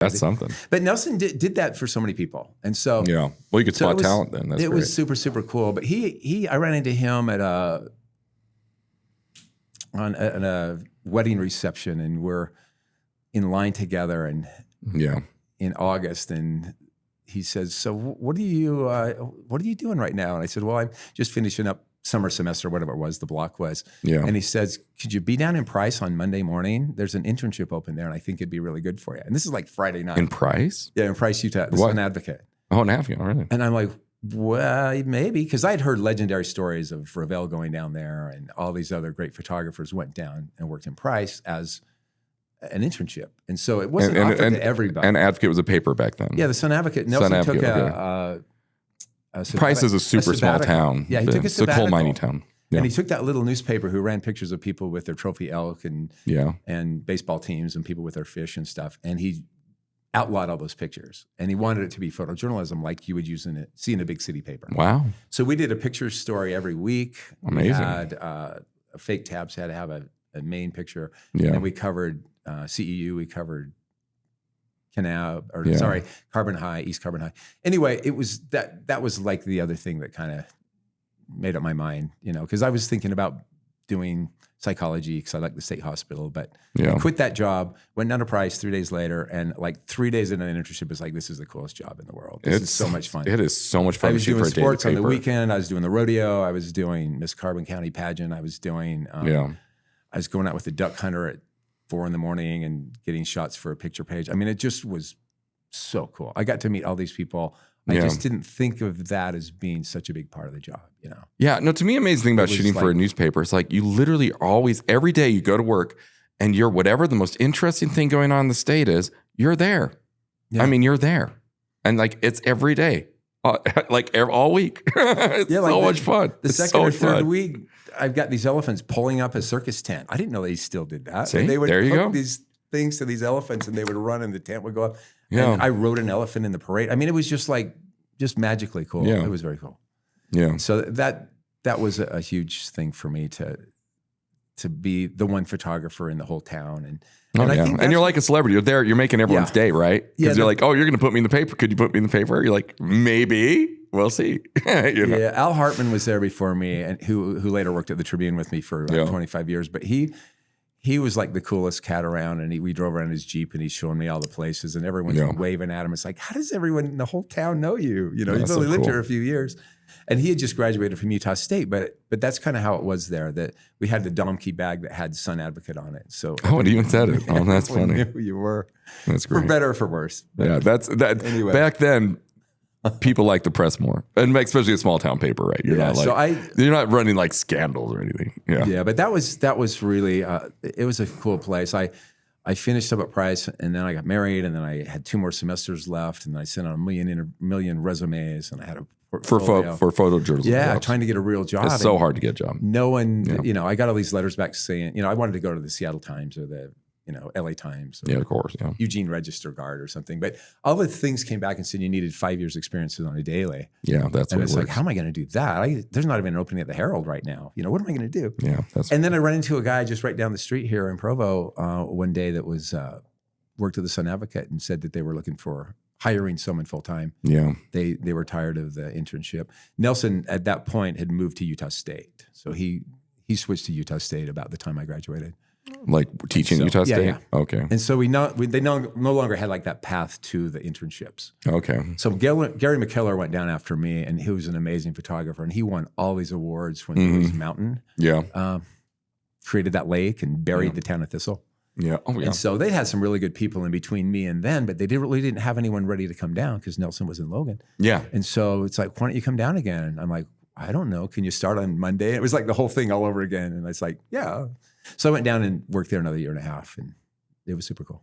That's something. But Nelson did that for so many people. And so, yeah. Well, you could spot talent then. That's it great. was super, super cool. But I ran into him at a wedding reception, and we're in line together and in August. And he says, so what are you doing right now? And I said, well, I'm just finishing up summer semester, whatever it was, the block was. Yeah. And he says, could you be down in Price on Monday morning? There's an internship open there, and I think it'd be really good for you. And this is like Friday night. In Price? Yeah, in Price, Utah. This is an advocate. Oh, an advocate, really? And I'm like, well, maybe, because I'd heard legendary stories of Ravel going down there, and all these other great photographers went down and worked in Price as an internship. And so it wasn't offered to everybody. And Advocate was a paper back then. Yeah, the Sun Advocate. Nelson took Price is a super small town. Yeah, he took a sabbatical. It's a coal mining town. Yeah. And he took that little newspaper who ran pictures of people with their trophy elk and baseball teams and people with their fish and stuff. And he outlawed all those pictures. And he wanted it to be photojournalism like you would see in a big city paper. Wow. So we did a picture story every week. Amazing. We had fake tabs, had to have a main picture. Yeah. And we covered CEU, we covered Carbon High, East Carbon High. Anyway, it was that was like the other thing that kind of made up my mind, because I was thinking about doing psychology because I like the state hospital, but I quit that job, went down to Price 3 days later, and like 3 days into an internship, it's like, this is the coolest job in the world. This is so much fun. It is so much fun. I was doing sports on the weekend. I was doing the rodeo. I was doing Miss Carbon County pageant. I was doing, I was going out with the duck hunter at 4 a.m. and getting shots for a picture page. I mean, it just was so cool. I got to meet all these people. I just didn't think of that as being such a big part of the job, Yeah, no, to me, amazing thing about shooting for a newspaper, it's like you literally always, every day you go to work and you're whatever the most interesting thing going on in the state is, you're there. Yeah. I mean, you're there. And like, it's every day, like all week. It's so much fun. The second or third week, I've got these elephants pulling up a circus tent. I didn't know they still did that. See, they would there you go. These things to these elephants and they would run and the tent would go up. Yeah. And I rode an elephant in the parade. I mean, it was just magically cool. Yeah. It was very cool. Yeah. So that was a huge thing for me to be the one photographer in the whole town. And I think you're like a celebrity. You're there. You're making everyone's day, right? Because you're like, oh, you're going to put me in the paper. Could you put me in the paper? You're like, maybe. We'll see. Yeah. Al Hartman was there before me, and who later worked at the Tribune with me for 25 years. But he was like the coolest cat around, and we drove around his Jeep, and he's showing me all the places, and everyone's waving at him. It's like, how does everyone in the whole town know you? You've only lived here a few years. And he had just graduated from Utah State, but that's kind of how it was there, that we had the Domkey bag that had Sun Advocate on it. So it even said it. Oh, that's funny. Knew who you were. That's great. For better or for worse. But yeah, that's that. Anyway. Back then, people like to press more, and especially a small town paper, right? You're not you're not running like scandals or anything. Yeah, yeah. But that was really it was a cool place. I finished up at Price, and then I got married, and then I had 2 more semesters left, and I sent out a million resumes, and I had a portfolio. for photojournalism. Yeah, trying to get a real job. It's so hard to get a job. No one, I got all these letters back saying, I wanted to go to the Seattle Times or the LA Times. Or of course. Yeah. Eugene Register Guard or something. But all the things came back and said you needed 5 years experience on a daily. Yeah, that's what it it's works. like, how am I going to do that? There's not even an opening at the Herald right now. What am I going to do? Yeah. And then I run into a guy just right down the street here in Provo one day that was worked at the Sun Advocate and said that they were looking for hiring someone full time. Yeah. They were tired of the internship. Nelson at that point had moved to Utah State. So he switched to Utah State about the time I graduated. Like teaching Utah State? Yeah. Okay. And so they no longer had like that path to the internships. Okay. So Gary McKellar went down after me, and he was an amazing photographer, and he won all these awards when he was mountain. Yeah. Created that lake and buried the town of Thistle. Yeah. Oh, yeah. And so they had some really good people in between me and then, but they really didn't have anyone ready to come down because Nelson was in Logan. Yeah. And so it's like, why don't you come down again? And I'm like, I don't know. Can you start on Monday? It was like the whole thing all over again. And it's like, yeah. So I went down and worked there another 1.5 years, and it was super cool.